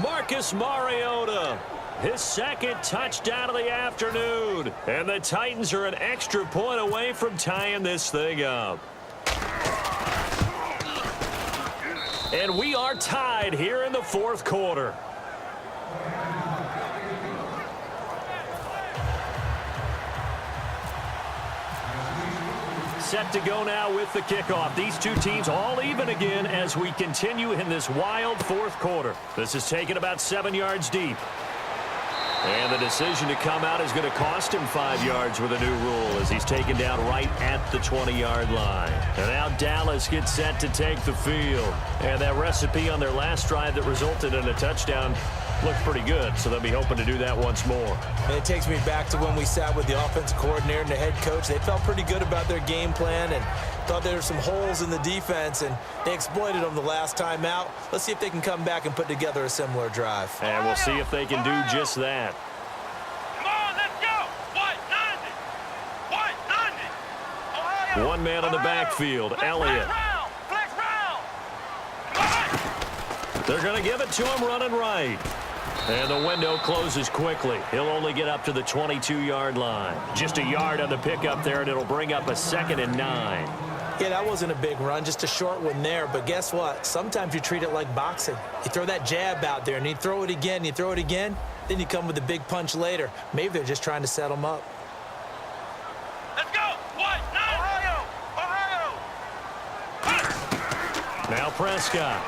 Marcus Mariota, his second touchdown of the afternoon. And the Titans are an extra point away from tying this thing up. And we are tied here in the fourth quarter. Set to go now with the kickoff. These two teams all even again as we continue in this wild fourth quarter. This is taken about 7 yards deep. And the decision to come out is going to cost him 5 yards with a new rule as he's taken down right at the 20-yard line. And now Dallas gets set to take the field. And that recipe on their last drive that resulted in a touchdown looked pretty good, so they'll be hoping to do that once more. And it takes me back to when we sat with the offensive coordinator and the head coach. They felt pretty good about their game plan and thought there were some holes in the defense, and they exploited them the last time out. Let's see if they can come back and put together a similar drive. And we'll see if they can do just that. Come on, let's go! White 90! One man in the backfield, Elliott. Flex round! They're going to give it to him running right. And the window closes quickly. He'll only get up to the 22-yard line. Just a yard on the pickup there, and it'll bring up a 2nd and 9. Yeah, that wasn't a big run, just a short one there. But guess what? Sometimes you treat it like boxing. You throw that jab out there, and you throw it again, you throw it again, then you come with a big punch later. Maybe they're just trying to set them up. Let's go! White 90! Ohio! Now Prescott.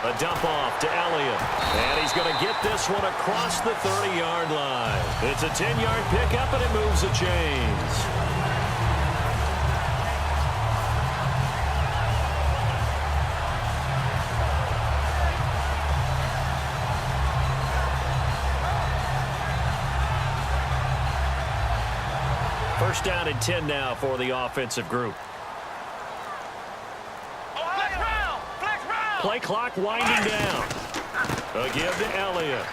A dump off to Elliott. And he's going to get this one across the 30-yard line. It's a 10-yard pickup, and it moves the chains. First down and 10 now for the offensive group. Play clock winding down. A give to Elliott.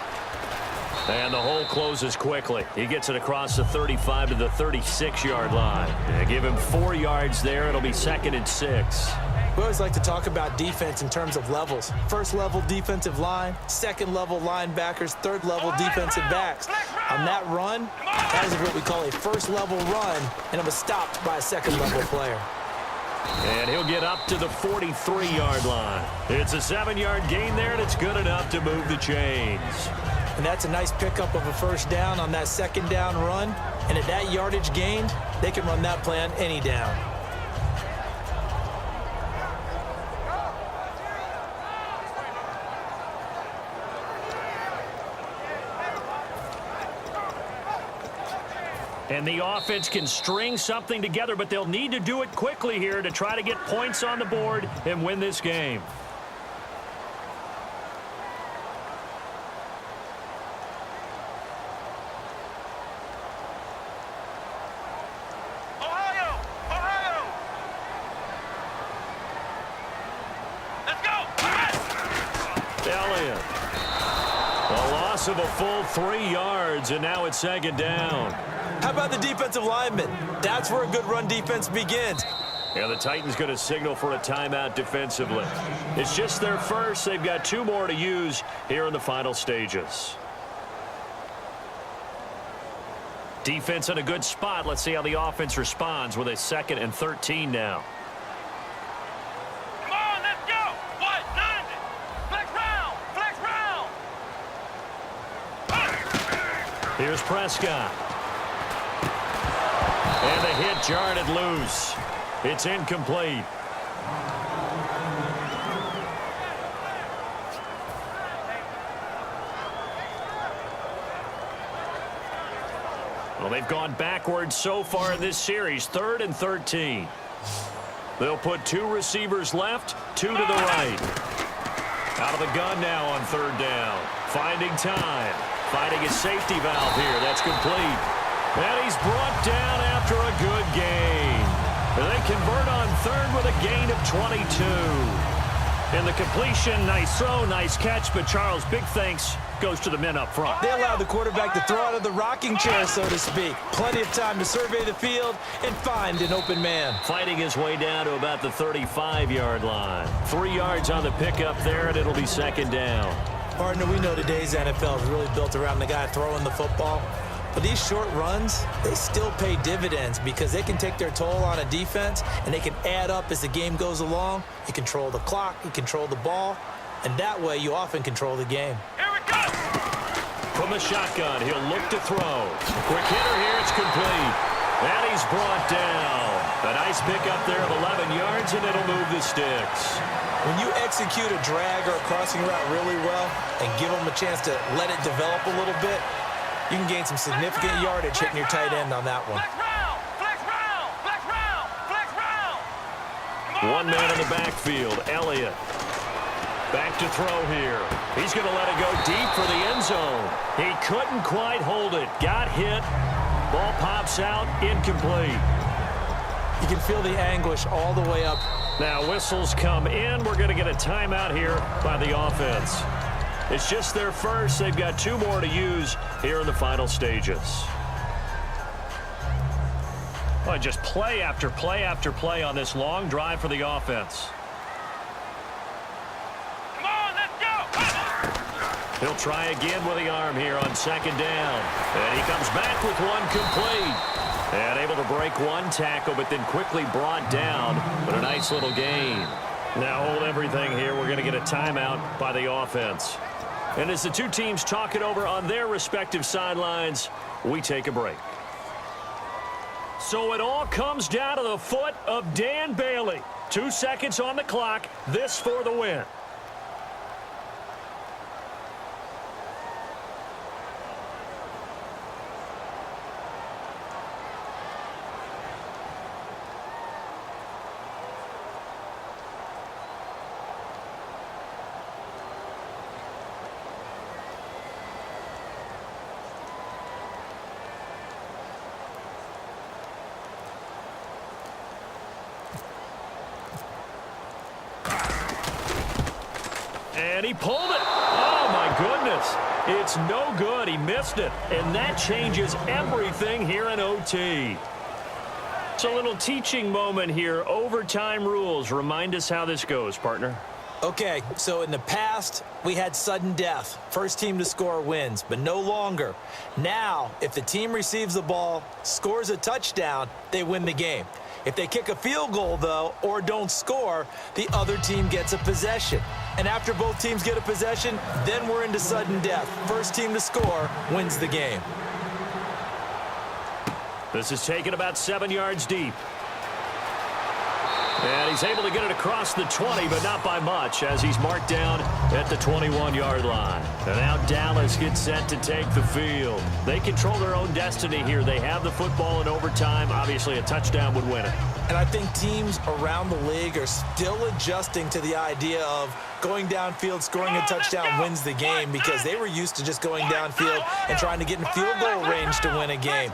And the hole closes quickly. He gets it across the 35 to the 36-yard line. They give him 4 yards there. It'll be 2nd and 6. We always like to talk about defense in terms of levels. First level defensive line, second level linebackers, third level defensive backs. On that run, that is what we call a first level run, and it was stopped by a second level player. And he'll get up to the 43-yard line. It's a 7-yard gain there, and it's good enough to move the chains. And that's a nice pickup of a first down on that second down run. And at that yardage gained, they can run that play on any down. And the offense can string something together, but they'll need to do it quickly here to try to get points on the board and win this game. Ohio! Let's go! Elliott. A loss of a full 3 yards, and now it's 2nd down. How about the defensive linemen? That's where a good run defense begins. Yeah, the Titans going to signal for a timeout defensively. It's just their first. They've got 2 more to use here in the final stages. Defense in a good spot. Let's see how the offense responds with a 2nd and 13 now. Come on, let's go! White 90! Flex round! Here's Prescott. And the hit jarred it loose. It's incomplete. Well, they've gone backwards so far in this series. 3rd and 13. They'll put 2 receivers left, 2 to the right. Out of the gun now on 3rd down. Finding time. Finding a safety valve here. That's complete. And he's brought down after a good gain. They convert on 3rd with a gain of 22. And the completion, nice throw, nice catch. But Charles, big thanks goes to the men up front. They allowed the quarterback to throw out of the rocking chair, so to speak. Plenty of time to survey the field and find an open man. Fighting his way down to about the 35-yard line. 3 yards on the pickup there, and it'll be 2nd down. Partner, we know today's NFL is really built around the guy throwing the football. But these short runs, they still pay dividends because they can take their toll on a defense and they can add up as the game goes along. You control the clock, you control the ball, and that way you often control the game. Here it goes. From the shotgun, he'll look to throw. Quick hitter here, it's complete. And he's brought down. A nice pickup there of 11 yards, and it'll move the sticks. When you execute a drag or a crossing route really well and give them a chance to let it develop a little bit, you can gain some significant yardage hitting your tight end on that one. Flex round, flex round, flex round, flex round. One man in the backfield, Elliott. Back to throw here. He's going to let it go deep for the end zone. He couldn't quite hold it. Got hit. Ball pops out, incomplete. You can feel the anguish all the way up. Now whistles come in. We're going to get a timeout here by the offense. It's just their first. They've got 2 more to use here in the final stages. Oh, just play after play after play on this long drive for the offense. Come on, let's go. He'll try again with the arm here on second down. And he comes back with one complete. And able to break one tackle, but then quickly brought down. But a nice little gain. Now hold everything here. We're going to get a timeout by the offense. And as the two teams talk it over on their respective sidelines, we take a break. So it all comes down to the foot of Dan Bailey. 2 seconds on the clock. This for the win. And he pulled it. Oh, my goodness. It's no good. He missed it. And that changes everything here in OT. So a little teaching moment here. Overtime rules. Remind us how this goes, partner. Okay, so in the past, we had sudden death. First team to score wins, but no longer. Now, if the team receives the ball, scores a touchdown, they win the game. If they kick a field goal, though, or don't score, the other team gets a possession. And after both teams get a possession, then we're into sudden death. First team to score wins the game. This is taken about 7 yards deep. And he's able to get it across the 20, but not by much, as he's marked down at the 21-yard line. And now Dallas gets set to take the field. They control their own destiny here. They have the football in overtime. Obviously, a touchdown would win it. And I think teams around the league are still adjusting to the idea of going downfield, scoring a touchdown wins the game, because they were used to just going downfield and trying to get in field goal range to win a game.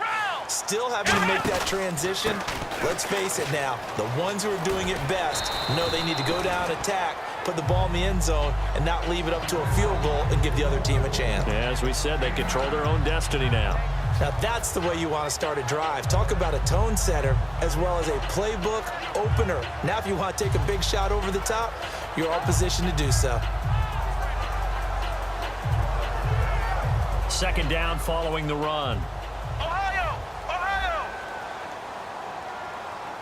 Still having to make that transition. Let's face it now, the ones who are doing it best know they need to go down, attack, put the ball in the end zone, and not leave it up to a field goal and give the other team a chance. Yeah, as we said, they control their own destiny now. Now that's the way you want to start a drive. Talk about a tone setter as well as a playbook opener. Now if you want to take a big shot over the top, you're all positioned to do so. Second down following the run. Ohio! Ohio!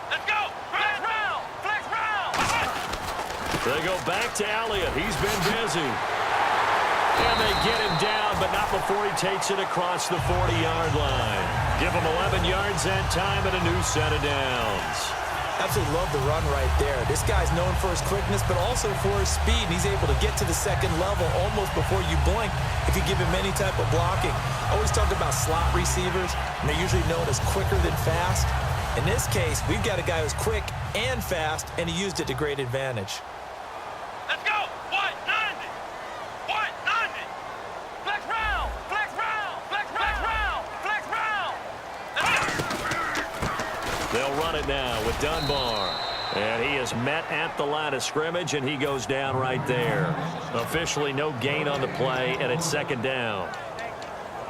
Let's go! Flex round! Flex round! They go back to Elliott. He's been busy. And they get him down, but not before he takes it across the 40-yard line. Give him 11 yards that time and a new set of downs. Absolutely love the run right there. This guy's known for his quickness, but also for his speed. And he's able to get to the second level almost before you blink if you give him any type of blocking. I always talk about slot receivers, and they're usually known as quicker than fast. In this case, we've got a guy who's quick and fast, and he used it to great advantage. Let's go! 190! 190! Flex round! Flex round! Flex round! Flex round! They'll run it now with Dunbar. And he is met at the line of scrimmage, and he goes down right there. Officially no gain on the play, and it's second down.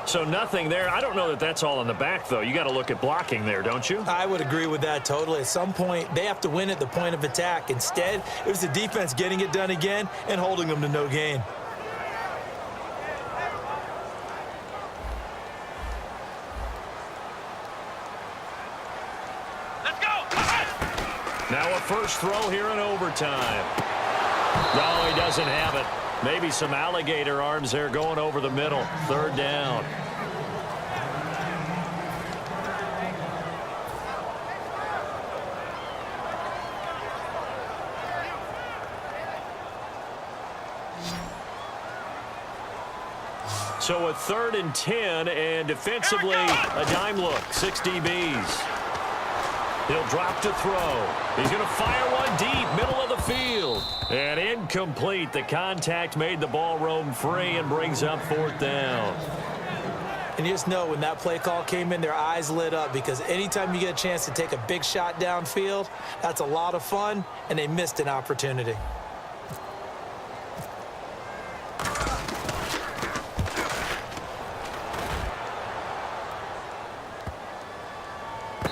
So nothing there. I don't know that that's all in the back, though. You got to look at blocking there, don't you? I would agree with that totally. At some point, they have to win at the point of attack. Instead, it was the defense getting it done again and holding them to no gain. Now a first throw here in overtime. No, he doesn't have it. Maybe some alligator arms there going over the middle. Third down. So a 3rd and 10, and defensively, a dime look. 6 DBs. He'll drop to throw. He's going to fire one deep, middle of the field. And incomplete. The contact made the ball roam free and brings up 4th down. And you just know when that play call came in, their eyes lit up, because anytime you get a chance to take a big shot downfield, that's a lot of fun, and they missed an opportunity.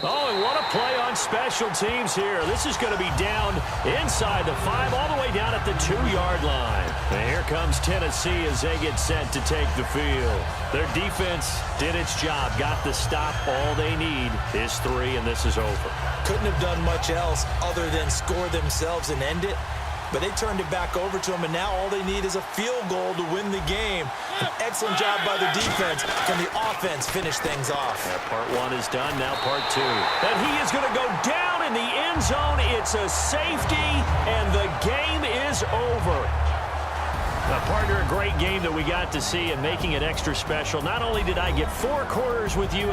Oh, and what a play on special teams here. This is going to be down inside the 5, all the way down at the 2-yard line. And here comes Tennessee as they get set to take the field. Their defense did its job, got the stop. All they need is 3, and this is over. Couldn't have done much else other than score themselves and end it. But they turned it back over to them, and now all they need is a field goal to win the game. An excellent job by the defense. Can the offense finish things off? Yeah, part 1 is done, now part 2. And he is going to go down in the end zone. It's a safety, and the game is over. Partner, a great game that we got to see, and making it extra special. Not only did I get 4 quarters with you